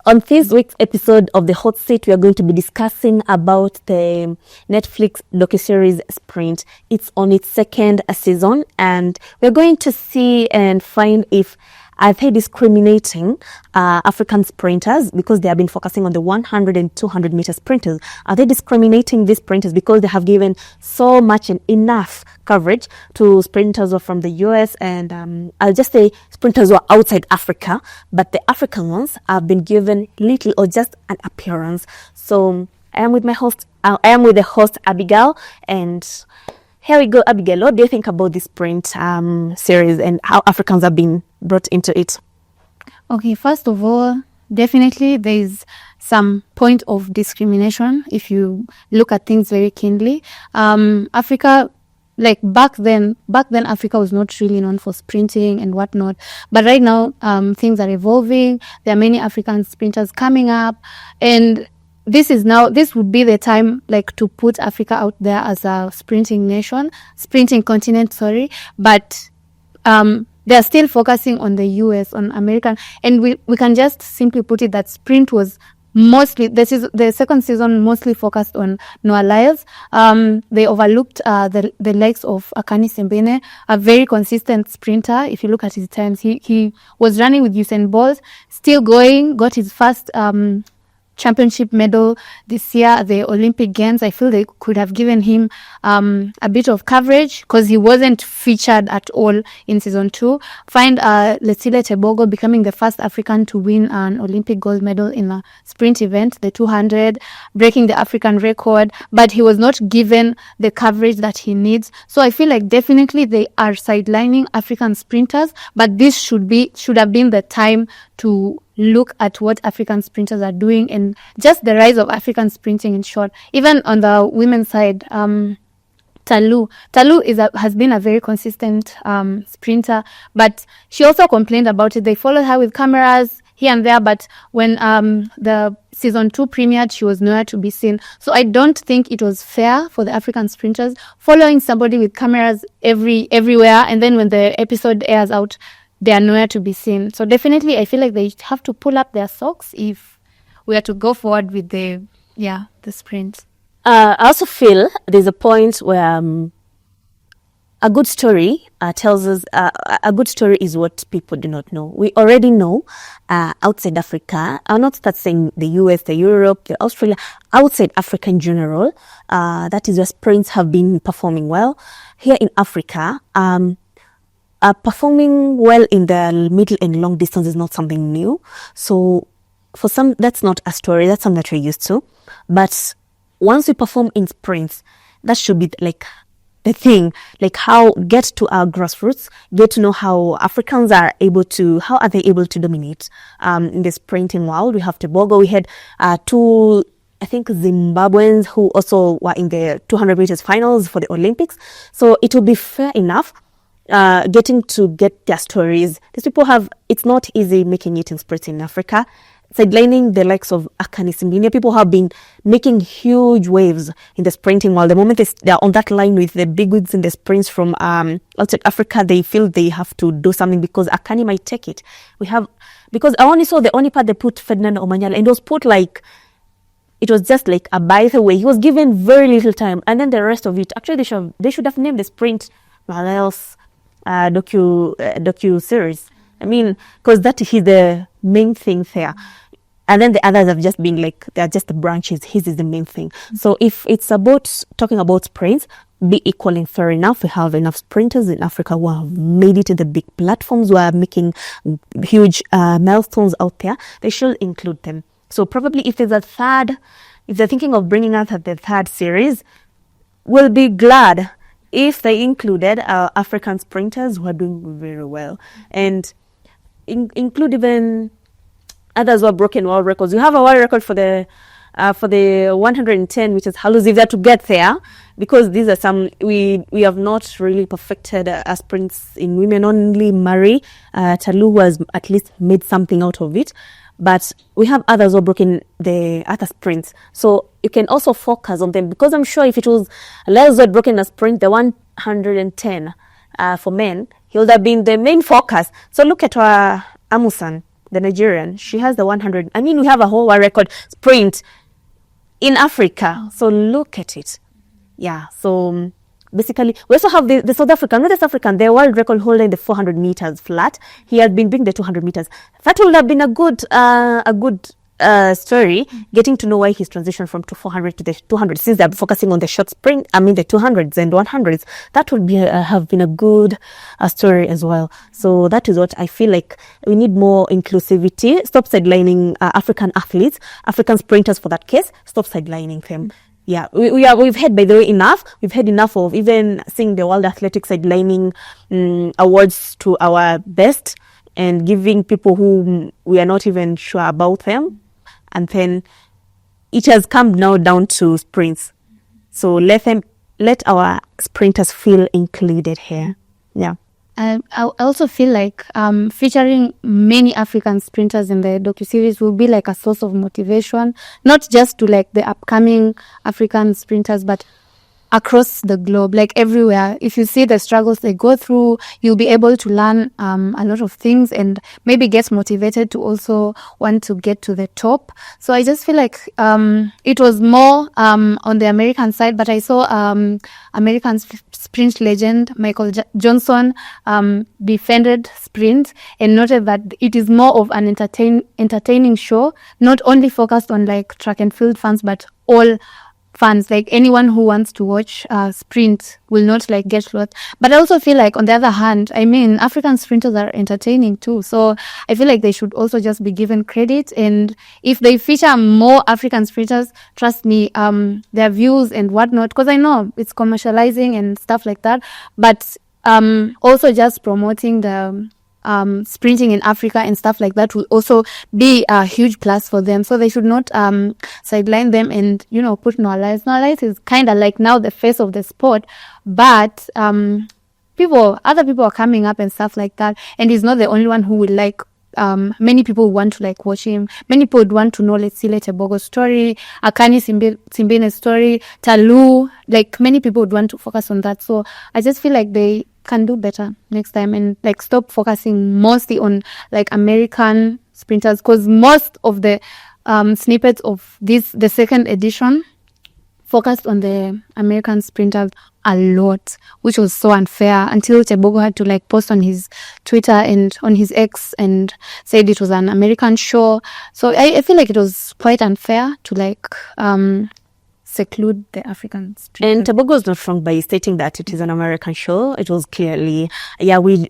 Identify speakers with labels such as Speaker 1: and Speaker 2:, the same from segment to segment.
Speaker 1: On this week's episode of The Hot Seat, we are going to be discussing about the Netflix docuseries Sprint. It's on its second season, and we're going to see and find if are they discriminating African sprinters because they have been focusing on the 100 and 200 meter sprinters. Are they discriminating these sprinters because they have given so much and enough coverage to sprinters who are from the US and I'll just say sprinters who are outside Africa, but the African ones have been given little or just an appearance. So I am with the host Abigail, and here we go. Abigail, what do you think about this sprint series and how Africans have been brought into it?
Speaker 2: Okay, first of all, definitely there is some point of discrimination if you look at things very keenly. Africa, like back then Africa was not really known for sprinting and whatnot. But right now, things are evolving. There are many African sprinters coming up, and this would be the time like to put Africa out there as a sprinting continent, but they're still focusing on the US, on American, and we can just simply put it that sprint was mostly, the second season mostly focused on Noah Lyles. They overlooked the likes of Akani Sembene, a very consistent sprinter. If you look at his times, he was running with Usain Bolt, still going, got his first championship medal this year at the Olympic Games. I feel they could have given him a bit of coverage because he wasn't featured at all in season 2. Find Letsile Tebogo becoming the first African to win an Olympic gold medal in a sprint event, the 200, breaking the African record, but he was not given the coverage that he needs. So I feel like definitely they are sidelining African sprinters, but this should have been the time to look at what African sprinters are doing and just the rise of African sprinting in short. Even on the women's side, Talu has been a very consistent sprinter, but she also complained about it. They followed her with cameras here and there, but when the season 2 premiered, she was nowhere to be seen. So I don't think it was fair for the African sprinters following somebody with cameras everywhere, and then when the episode airs out, they are nowhere to be seen. So definitely, I feel like they have to pull up their socks if we are to go forward with the sprint.
Speaker 1: I also feel there's a point where a good story tells us a good story is what people do not know. We already know outside Africa, I'll not start saying the US, the Europe, the Australia, outside Africa in general, that is where sprints have been performing well. Here in Africa, performing well in the middle and long distance is not something new. So for some, that's not a story. That's something that we're used to. But once we perform in sprints, that should be like the thing, like how get to our grassroots, get to know how Africans are able to dominate in the sprinting world. We have Tebogo. We had two, I think, Zimbabweans who also were in the 200 meters finals for the Olympics. So it will be fair enough getting to get their stories. These people it's not easy making it in sprints in Africa. Sidelining the likes of Akani Simbine, people have been making huge waves in the sprinting world. The moment they're on that line with the big wigs in the sprints from outside Africa, they feel they have to do something because Akani might take it. Because I only saw the only part they put Ferdinand Omanyala, and it was put like, it was just like a by the way. He was given very little time, and then the rest of it, actually they should have named the sprint Lyles docu series. I mean, because that is the main thing there, and then the others have just been like, they're just the branches. His is the main thing. So if it's about talking about sprints, be equal and fair enough. We have enough sprinters in Africa who have made it in the big platforms, who are making huge milestones out there. They should include them. So probably if they're thinking of bringing out the third series, we'll be glad if they included African sprinters who are doing very well, and include even others who are broken world records. You have a world record for the 110 meters hurdles, if they're to get there, because these are some we have not really perfected sprints in women. Only Marie Talu has at least made something out of it. But we have others who are broken the other sprints. So you can also focus on them, because I'm sure if it was Lyles who had broken a sprint, the 110 for men, he would have been the main focus. So look at Amusan, the Nigerian, she has the 100. I mean, we have a whole world record sprint in Africa. So look at it. Yeah. So basically, we also have the South African, not the South African, the world record holder in the 400 meters flat. He had been doing the 200 meters. That would have been a good story, getting to know why he's transitioned from 400 to the 200, since they're focusing on the short sprint, I mean the 200s and 100s. That would be have been a good story as well. So that is what I feel like we need more inclusivity. Stop sidelining African athletes, African sprinters for that case. Stop sidelining them. Yeah, we've had, by the way, enough. We've had enough of even seeing the World Athletics sidelining awards to our best and giving people who we are not even sure about them. And then it has come now down to sprints. So let our sprinters feel included here. Yeah.
Speaker 2: I also feel like featuring many African sprinters in the docuseries will be like a source of motivation, not just to like the upcoming African sprinters, but across the globe, like everywhere. If you see the struggles they go through, you'll be able to learn a lot of things and maybe get motivated to also want to get to the top. So I just feel like it was more on the American side, but I saw American sprint legend Michael Johnson defended sprint and noted that it is more of an entertaining show, not only focused on like track and field fans, but all fans, like anyone who wants to watch sprint will not like get lost. But I also feel like, on the other hand, I mean, African sprinters are entertaining too, so I feel like they should also just be given credit. And if they feature more African sprinters, trust me, their views and whatnot, because I know it's commercializing and stuff like that, but also just promoting the sprinting in Africa and stuff like that will also be a huge plus for them. So they should not sideline them and, you know, put Noah Lyles. Noah Lyles is kind of like now the face of the sport, but other people are coming up and stuff like that, and he's not the only one who will like many people want to like watch him. Many people would want to know, let's see, Tebogo's story, Akani Simbine's story, Talu, like many people would want to focus on that. So I just feel like they can do better next time and like stop focusing mostly on like American sprinters, because most of the snippets of the second edition focused on the American sprinters a lot, which was so unfair, until Tebogo had to like post on his Twitter and on his X and said it was an American show. So I feel like it was quite unfair to like seclude the African sprinters.
Speaker 1: And Tebogo is not wrong by stating that it is an American show. It was clearly, yeah, we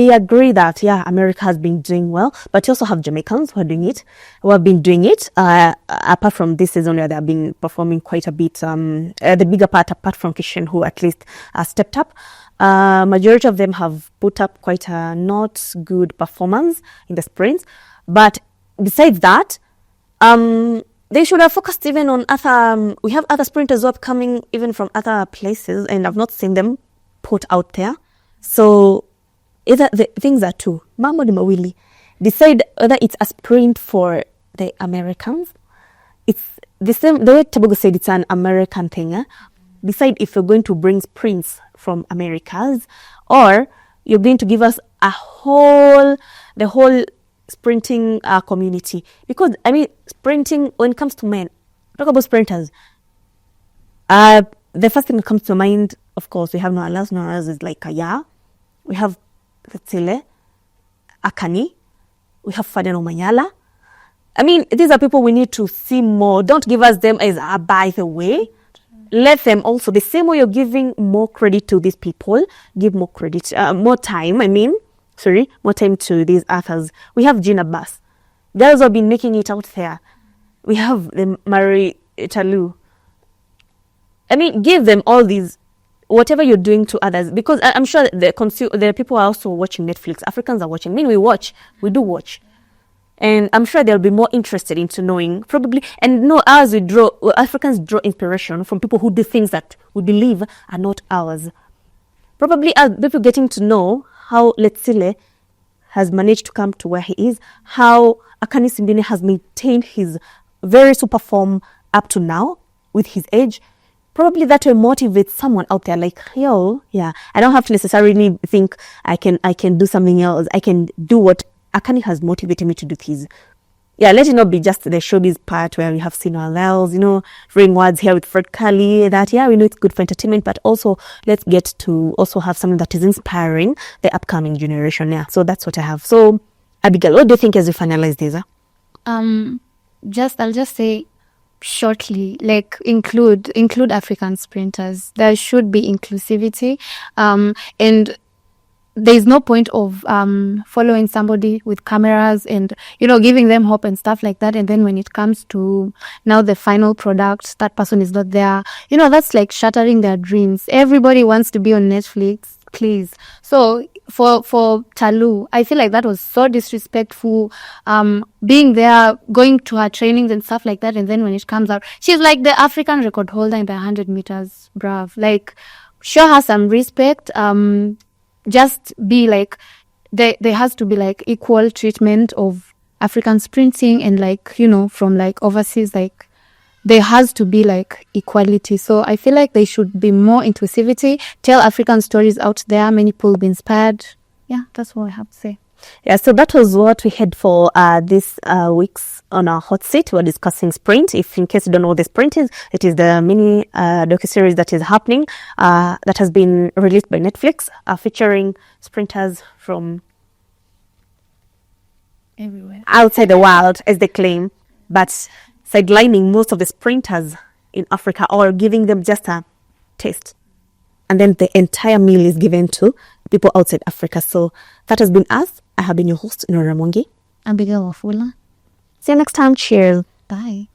Speaker 1: agree that, yeah, America has been doing well, but you also have Jamaicans who have been doing it. Apart from this season where they have been performing quite a bit, the bigger part, apart from Kishan, who at least stepped up. Majority of them have put up quite a not good performance in the sprints. But besides that, they should have focused even on other, we have other sprinters who are coming even from other places, and I've not seen them put out there. So either the things are two, mambo ni mawili. Decide whether it's a sprint for the Americans. It's the same, the way Tebogo said it's an American thing. Decide if you're going to bring sprints from Americas, or you're going to give us the whole sprinting community. Because I mean, sprinting, when it comes to men, talk about sprinters, the first thing that comes to mind, of course, we have Noah Lyles. Noah Lyles is like we have Tsile, Akani, we have Fadeno Manyala. I mean, these are people we need to see more. Don't give us them as by the way. Let them also, the same way you're giving more credit to these people, give more credit, more time to these others. We have Gina Bass. Girls have been making it out there. We have the Marie Talu. I mean, give them all these, whatever you're doing to others, because I'm sure the people are also watching Netflix. Africans are watching. I mean, we do watch. And I'm sure they'll be more interested into knowing, probably, and know as Africans draw inspiration from people who do things that we believe are not ours. Probably as people getting to know how Letsile has managed to come to where he is, how Akani Simbine has maintained his very super form up to now with his age. Probably that will motivate someone out there like, yo, yeah, I don't have to necessarily think I can do something else. I can do what Akani has motivated me to do this. Yeah, let it not be just the showbiz part where we have seen Noah Lyles, ring words here with Fred Curly, that, yeah, we know it's good for entertainment, but also let's get to also have something that is inspiring the upcoming generation. Yeah, so that's what I have. So, Abigail, what do you think as we finalize this?
Speaker 2: I'll just say shortly, like include African sprinters. There should be inclusivity, and there's no point of following somebody with cameras and giving them hope and stuff like that, and then when it comes to now the final product, that person is not there. That's like shattering their dreams. Everybody wants to be on Netflix, please. So for Talu, I feel like that was so disrespectful, being there, going to her trainings and stuff like that, and then when it comes out, she's like the African record holder in the 100 meters. Bruv, like, show her some respect. Just be like, there has to be like equal treatment of African sprinting, and like, from like overseas, like there has to be like equality. So I feel like there should be more inclusivity, tell African stories out there, many people will be inspired. Yeah, that's what I have to say.
Speaker 1: Yeah, so that was what we had for this week's on our hot seat. We're discussing Sprint. If in case you don't know what the Sprint is, it is the mini docuseries that is happening, that has been released by Netflix, featuring sprinters from
Speaker 2: Everywhere
Speaker 1: outside the world, as they claim, but sidelining most of the sprinters in Africa, or giving them just a taste. And then the entire meal is given to people outside Africa. So that has been us. I have been your host, Nora Mongi.
Speaker 2: Abigail Wafula.
Speaker 1: See you next time. Cheers.
Speaker 2: Bye.